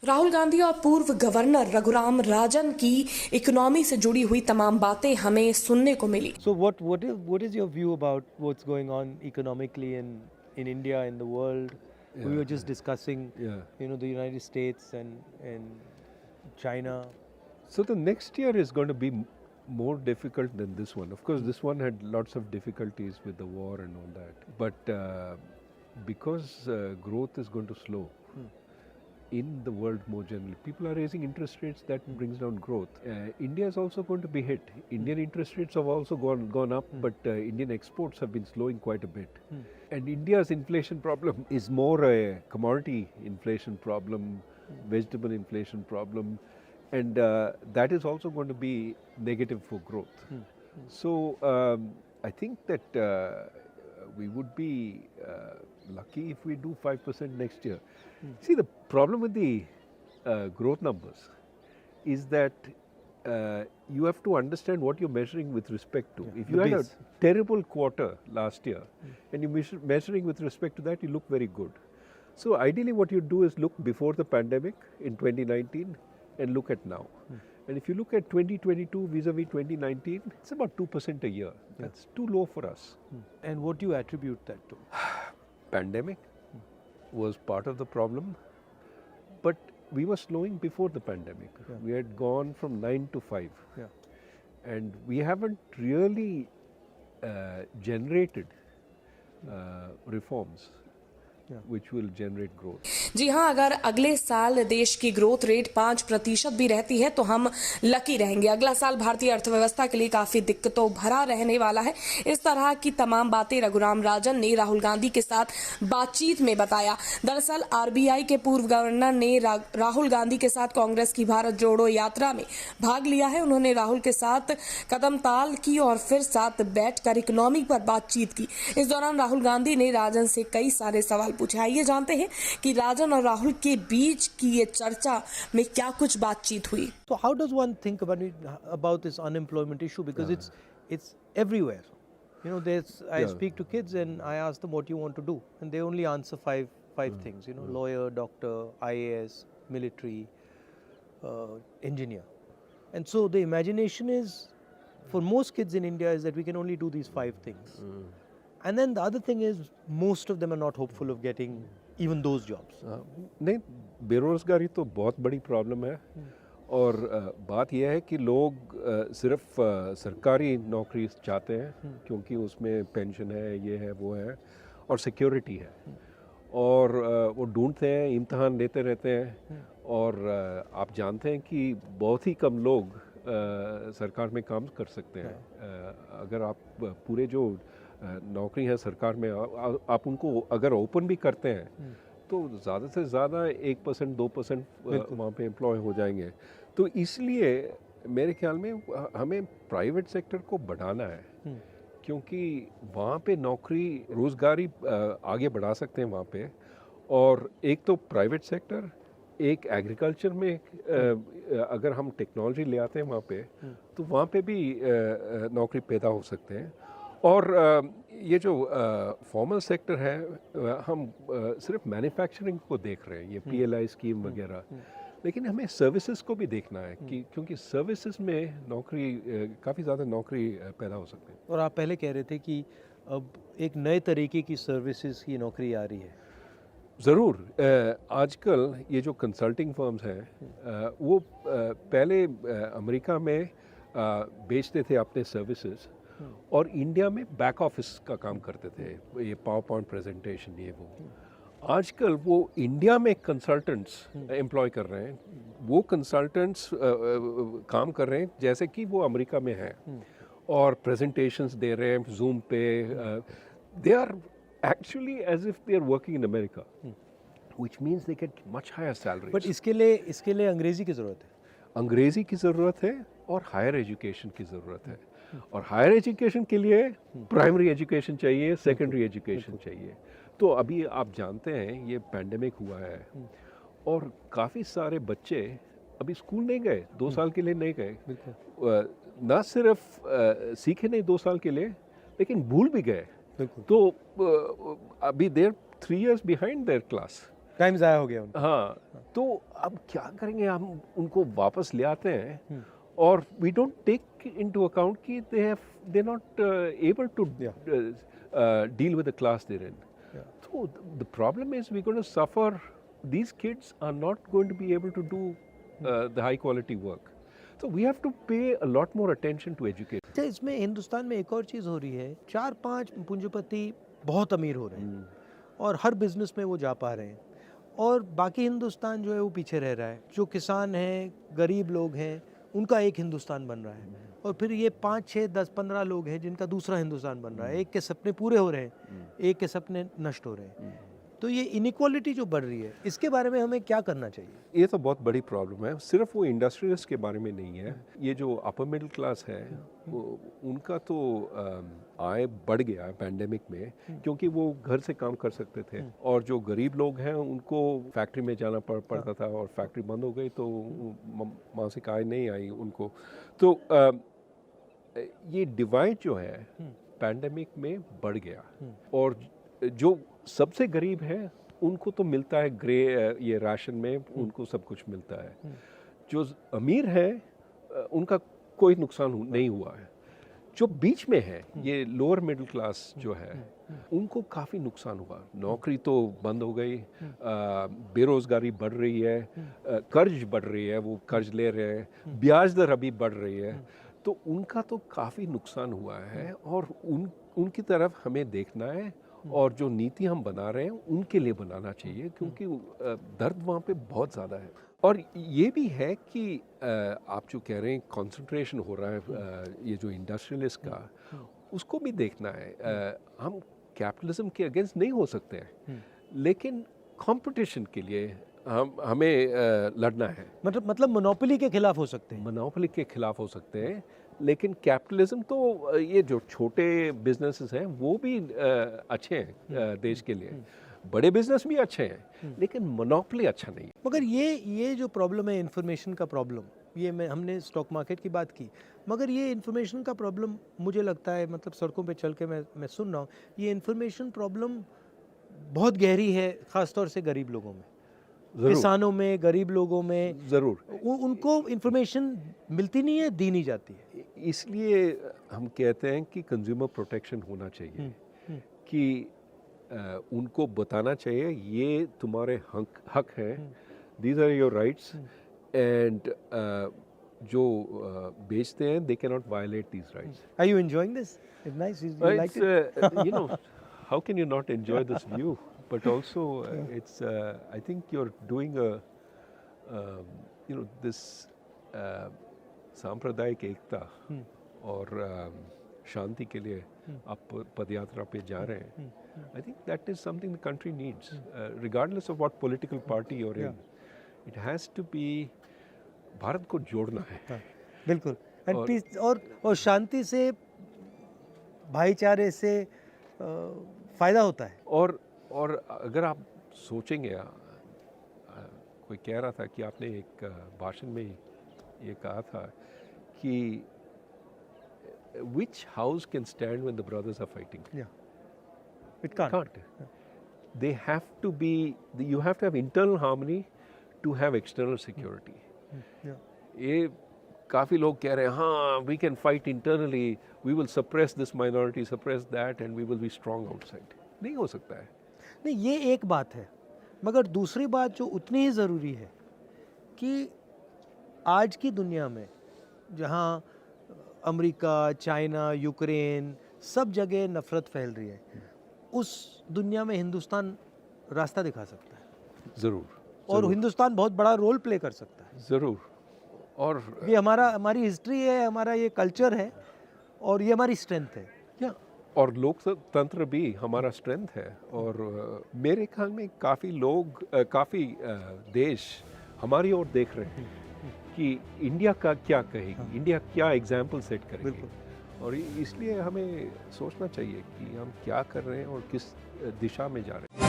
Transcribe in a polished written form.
राहुल गांधी और पूर्व गवर्नर रघुराम राजन की इकोनॉमी से जुड़ी हुई तमाम बातें हमें सुनने को मिली। So what is your view about what's going on economically in India, in the world? We were just discussing, the United States and China. So the next year is going to be more difficult than this one. Of course, this one had lots of difficulties with the war and all that. But because growth is going to slow in the world more generally, people are raising interest rates, that brings down growth. India is also going to be hit. Indian interest rates have also gone up, but Indian exports have been slowing quite a bit. And India's inflation problem is more a commodity inflation problem, vegetable inflation problem. And that is also going to be negative for growth. So I think that we would be lucky if we do 5% next year. See, the problem with the growth numbers is that you have to understand what you're measuring with respect to. If you had a terrible quarter last year and you're measuring with respect to that, you look very good. So ideally what you do is look before the pandemic in 2019 and look at now. And if you look at 2022 vis-a-vis 2019, it's about 2% a year. That's too low for us. And what do you attribute that to? Pandemic was part of the problem, but we were slowing before the pandemic. We had gone from 9 to 5. And we haven't really generated reforms which will generate growth. जी हाँ, अगर अगले साल देश की growth rate 5% भी रहती है तो हम लकी रहेंगे। अगला साल भारतीय अर्थव्यवस्था के लिए काफी दिक्कतों भरा रहने वाला है। इस तरह की तमाम बातें रघुराम राजन ने राहुल गांधी के साथ बातचीत में बताया। दरअसल आरबीआई के पूर्व गवर्नर ने राहुल गांधी के साथ कांग्रेस की भारत जोड़ो यात्रा में भाग लिया है। उन्होंने राहुल के साथ कदम ताल की और फिर साथ बैठकर इकोनॉमी पर बातचीत की। इस दौरान राहुल गांधी ने राजन से कई सारे सवाल पूछे। आइए जानते हैं कि राजन और राहुल के बीच की ये चर्चा में क्या कुछ बातचीत हुई। So how does one think about this unemployment issue, because it's everywhere. I speak to kids and I ask them what you want to do, and they only answer five things. Lawyer, doctor, IAS, military, engineer. And so the imagination is, for most kids in India, is that we can only do these 5 things. And then the other thing is, most of them are not hopeful of getting even those jobs. नहीं, बेरोजगारी तो बहुत बड़ी problem है। और बात यह है कि लोग सिर्फ सरकारी नौकरी चाहते हैं क्योंकि उसमें पेंशन है, ये है, वो है, और सिक्योरिटी है। और वो ढूंढते हैं, इम्तहान देते रहते हैं। और आप जानते हैं कि बहुत ही कम लोग सरकार में काम कर सकते हैं। अगर आप पूरे जो नौकरी है सरकार में, आप उनको अगर ओपन भी करते हैं तो ज़्यादा से ज़्यादा 1% 2% वहाँ पे एम्प्लॉय हो जाएंगे। तो इसलिए मेरे ख्याल में हमें प्राइवेट सेक्टर को बढ़ाना है, क्योंकि वहाँ पे नौकरी रोज़गारी आगे बढ़ा सकते हैं वहाँ पे। और एक तो प्राइवेट सेक्टर, एक एग्रीकल्चर में अगर हम टेक्नोलॉजी ले आते हैं वहाँ पे तो वहाँ पे भी नौकरी पैदा हो सकते हैं। और ये जो फॉर्मल सेक्टर है, हम सिर्फ मैन्युफैक्चरिंग को देख रहे हैं, ये PLI स्कीम वगैरह, लेकिन हमें सर्विसेज को भी देखना है कि क्योंकि सर्विसेज में नौकरी काफ़ी ज़्यादा नौकरी पैदा हो सकती है। और आप पहले कह रहे थे कि अब एक नए तरीके की सर्विसेज की नौकरी आ रही है। ज़रूर। आजकल ये जो कंसल्टिंग फर्म्स हैं वो पहले अमेरिका में बेचते थे अपने सर्विसेज, और इंडिया में बैक ऑफिस का काम करते थे, ये पावर पॉइंट प्रेजेंटेशन, ये वो। आजकल वो इंडिया में कंसल्टेंट्स एम्प्लॉय कर रहे हैं। वो कंसल्टेंट्स काम कर रहे हैं जैसे कि वो अमेरिका में हैं, और प्रेजेंटेशंस दे रहे हैं जूम पे। They are actually as if they are working in America, which means they get much higher salaries. But इसके लिए अंग्रेजी की ज़रूरत है। अंग्रेजी की ज़रूरत है और हायर एजुकेशन की ज़रूरत है। और हायर एजुकेशन के लिए प्राइमरी एजुकेशन चाहिए, सेकेंडरी एजुकेशन चाहिए। तो अभी आप जानते हैं ये पैंडेमिक हुआ है और काफ़ी सारे बच्चे अभी स्कूल नहीं गए, 2 साल के लिए नहीं गए। ना सिर्फ सीखे नहीं 2 साल के लिए, लेकिन भूल भी गए। तो अभी देर 3 years behind their class. Time ज़ाया हो गया उनका। हाँ, तो अब क्या करेंगे, हम उनको वापस ले आते हैं और we don't take into account कि they not able to deal with the class there in. So the problem is we're going to suffer. These kids are not going to be able to do the high quality work. So we have to pay a lot more attention to education. अच्छा, इसमें हिंदुस्तान में एक और चीज़ हो रही है, 4-5 पूंजीपति बहुत अमीर हो रहे हैं और हर बिजनेस में वो जा पा रहे हैं और बाकी हिंदुस्तान जो है वो पीछे रह रहा है. जो किसान हैं, गरीब लोग हैं, उनका एक हिंदुस्तान बन रहा है और फिर ये 5, 6, 10, 15 लोग हैं जिनका दूसरा हिंदुस्तान बन रहा है. एक के सपने पूरे हो रहे हैं, एक के सपने नष्ट हो रहे हैं. तो ये इनइक्वालिटी जो बढ़ रही है, इसके बारे में हमें क्या करना चाहिए? ये तो बहुत बड़ी प्रॉब्लम है. सिर्फ वो इंडस्ट्रियलिस्ट के बारे में नहीं है, ये जो अपर मिडिल क्लास है उनका तो आय बढ़ गया है पैंडेमिक में, क्योंकि वो घर से काम कर सकते थे. और जो गरीब लोग हैं उनको फैक्ट्री में जाना पड़ता था और फैक्ट्री बंद हो गई तो मासिक आय नहीं आई उनको. तो ये डिवाइड जो है पैंडेमिक में बढ़ गया. और जो सबसे गरीब है उनको तो मिलता है ये राशन में, उनको सब कुछ मिलता है. जो अमीर है उनका कोई नुकसान नहीं हुआ है. जो बीच में है, ये लोअर मिडिल क्लास जो है, उनको काफ़ी नुकसान हुआ. नौकरी तो बंद हो गई, बेरोज़गारी बढ़ रही है, कर्ज बढ़ रही है, वो कर्ज ले रहे हैं, ब्याज दर अभी बढ़ रही है. तो उनका तो काफ़ी नुकसान हुआ है और उनकी तरफ हमें देखना है और जो नीति हम बना रहे हैं उनके लिए बनाना चाहिए, क्योंकि दर्द वहाँ पे बहुत ज़्यादा है. और ये भी है कि आप जो कह रहे हैं कंसंट्रेशन हो रहा है ये जो इंडस्ट्रियलिस्ट का, उसको भी देखना है. हम कैपिटलिज्म के अगेंस्ट नहीं हो सकते हैं, लेकिन कंपटीशन के लिए हमें लड़ना है. मतलब मोनोपोली के खिलाफ हो सकते हैं. मोनोपोली के खिलाफ हो सकते हैं, लेकिन कैपिटलिज्म तो ये जो छोटे बिजनेसेस हैं वो भी अच्छे हैं देश के लिए. बड़े बिजनेस भी अच्छे हैं, लेकिन मोनोपोली अच्छा नहीं है. मगर ये जो प्रॉब्लम है, इंफॉर्मेशन का प्रॉब्लम, ये हमने स्टॉक मार्केट की बात की, मगर ये इंफॉर्मेशन का प्रॉब्लम मुझे लगता है, मतलब सड़कों पे चल के मैं सुन रहा हूँ, ये इंफॉर्मेशन प्रॉब्लम बहुत गहरी है, ख़ासतौर से गरीब लोगों में, किसानों में, गरीब लोगों में. ज़रूर उनको इंफॉर्मेशन मिलती नहीं है, दी नहीं जाती है. इसलिए हम कहते हैं कि कंज्यूमर प्रोटेक्शन होना चाहिए, कि उनको बताना चाहिए ये तुम्हारे हक हैं, these are your rights, and जो बेचते हैं they can not violate these rights. Are you enjoying this? It's nice. You like it? You know, how can you not enjoy this view? But also, it's I think you're doing this सांप्रदायिक एकता और शांति के लिए आप पदयात्रा पे जा रहे हैं. I think that is something the country needs, regardless of what political party you're in. It has to be, Bharat को जोड़ना है. बिल्कुल. And peace और शांति से, भाईचारे से फ़ायदा होता है. और अगर आप सोचेंगे, कोई कह रहा था कि आपने एक भाषण में ये कहा था कि which house can stand when the brothers are fighting? Yeah. It can't. They have to be, you have to have internal harmony to have external security. Yeah. ये काफ़ी लोग कह रहे हैं, हाँ, we can fight internally, we will suppress this minority, suppress that, and we will be strong outside. नहीं हो सकता है. नहीं, ये एक बात है, मगर दूसरी बात जो उतनी ही ज़रूरी है कि आज की दुनिया में जहाँ अमेरिका, चाइना, यूक्रेन, सब जगह नफ़रत फैल रही है, उस दुनिया में हिंदुस्तान रास्ता दिखा सकता है. ज़रूर. और हिंदुस्तान बहुत बड़ा रोल प्ले कर सकता है. ज़रूर. और ये हमारी हिस्ट्री है, हमारा ये कल्चर है और ये हमारी स्ट्रेंथ है. या और लोकतंत्र भी हमारा स्ट्रेंथ है. और मेरे ख्याल में काफ़ी लोग, काफ़ी देश हमारी ओर देख रहे हैं कि इंडिया का क्या कहेगी, इंडिया क्या एग्जाम्पल सेट करेगी. और इसलिए हमें सोचना चाहिए कि हम क्या कर रहे हैं और किस दिशा में जा रहे हैं.